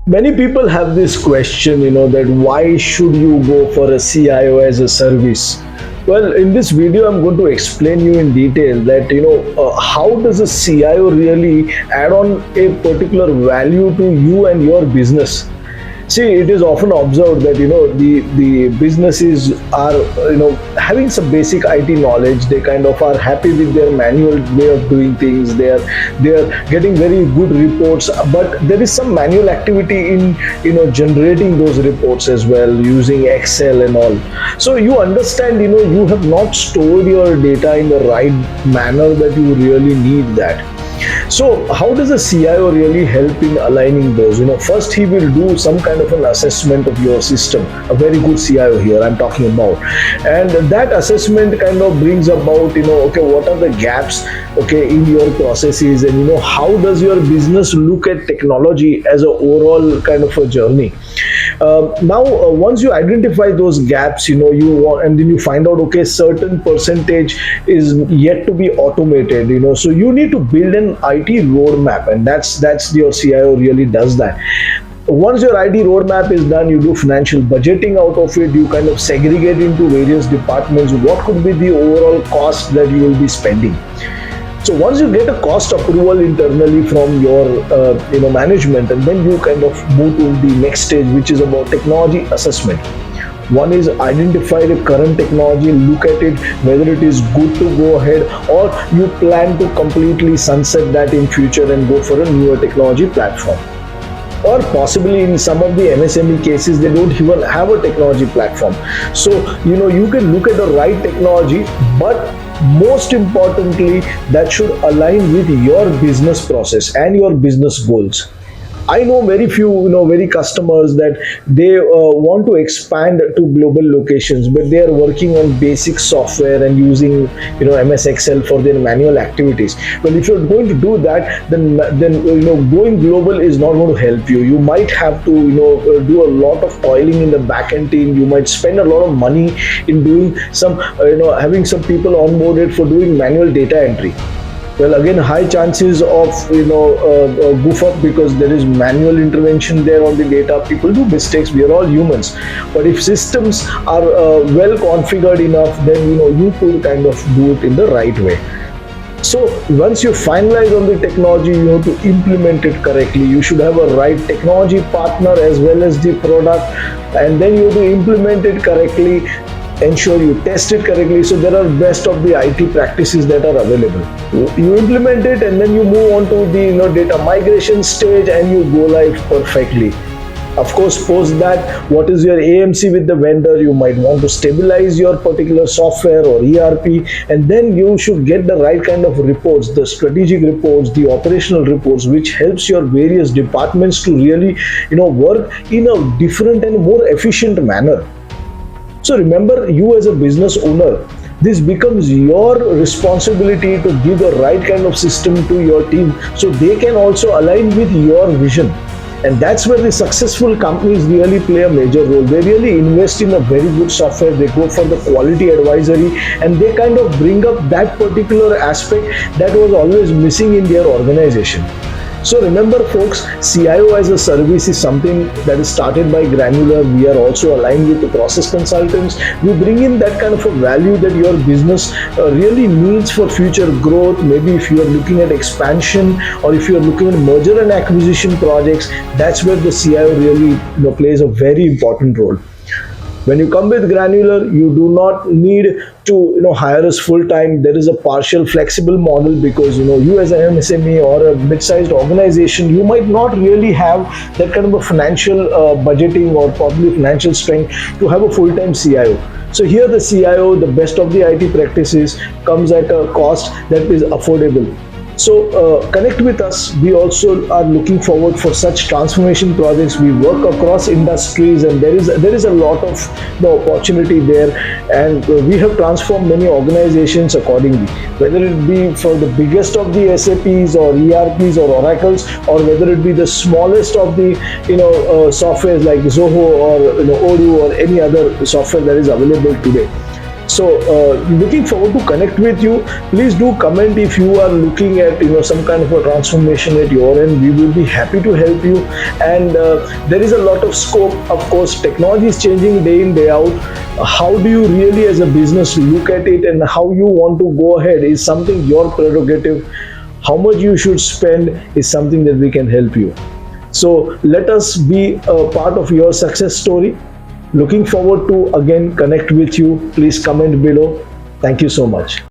Many people have this question, that why should you go for a CIO as a service? Well, in this video, I'm going to explain you in detail that, how does a CIO really add on a particular value to you and your business? See, it is often observed that the businesses are having some basic IT knowledge. They kind of are happy with their manual way of doing things. They are getting very good reports, but there is some manual activity in generating those reports as well using Excel and all. So you understand, you have not stored your data in the right manner that you really need that. So how does a CIO really help in aligning those? First he will do some kind of an assessment of your system. A very good CIO here I'm talking about. And that assessment kind of brings about, okay, what are the gaps, okay, in your processes, and how does your business look at technology as an overall kind of a journey. Now, once you identify those gaps, you want, and then you find out, okay, certain percentage is yet to be automated, so you need to build an IT roadmap, and that's your CIO really does that. Once your IT roadmap is done, you do financial budgeting out of it. You kind of segregate into various departments what could be the overall cost that you will be spending. So once you get a cost approval internally from your management, and then you kind of move to the next stage, which is about technology assessment. One is identify the current technology, look at it, whether it is good to go ahead, or you plan to completely sunset that in future and go for a newer technology platform. Or possibly in some of the MSME cases, they don't even have a technology platform. So, you can look at the right technology, but most importantly, that should align with your business process and your business goals. I know very few, very customers that they want to expand to global locations, but they are working on basic software and using, MS Excel for their manual activities. Well, if you're going to do that, then going global is not going to help you. You might have to, do a lot of toiling in the back-end team. You might spend a lot of money in doing some, having some people onboarded for doing manual data entry. Well, again, high chances of goof up because there is manual intervention there on the data. People do mistakes. We are all humans. But if systems are well configured enough, then you could kind of do it in the right way. So once you finalize on the technology, you have to implement it correctly. You should have a right technology partner as well as the product, and then you have to implement it correctly. Ensure you test it correctly. So there are best of the IT practices that are available. You implement it, and then you move on to the data migration stage, and you go live perfectly. Of course, post that, what is your AMC with the vendor? You might want to stabilize your particular software or ERP, and then you should get the right kind of reports, the strategic reports, the operational reports, which helps your various departments to really work in a different and more efficient manner. So remember, you as a business owner, this becomes your responsibility to give the right kind of system to your team so they can also align with your vision. And that's where the successful companies really play a major role. They really invest in a very good software. They go for the quality advisory, and they kind of bring up that particular aspect that was always missing in their organization. So remember, folks, CIO as a service is something that is started by Granuler. We are also aligned with the process consultants. We bring in that kind of a value that your business really needs for future growth. Maybe if you are looking at expansion, or if you are looking at merger and acquisition projects, that's where the CIO really plays a very important role. When you come with Granular, you do not need to hire us full time. There is a partial flexible model because you as an MSME or a mid-sized organization, you might not really have that kind of a financial budgeting or probably financial strength to have a full-time CIO. So here the CIO, the best of the IT practices, comes at a cost that is affordable. So connect with us. We also are looking forward for such transformation projects. We work across industries, and there is a lot of opportunity there, and we have transformed many organizations accordingly, whether it be for the biggest of the SAPs or ERPs or Oracles, or whether it be the smallest of the softwares like Zoho or Odoo or any other software that is available today. So looking forward to connect with you. Please do comment if you are looking at some kind of a transformation at your end. We will be happy to help you. And there is a lot of scope. Of course, technology is changing day in day out. How do you really as a business look at it, and how you want to go ahead is something your prerogative. How much you should spend is something that we can help you. So let us be a part of your success story. Looking forward to again connect with you. Please comment below. Thank you so much.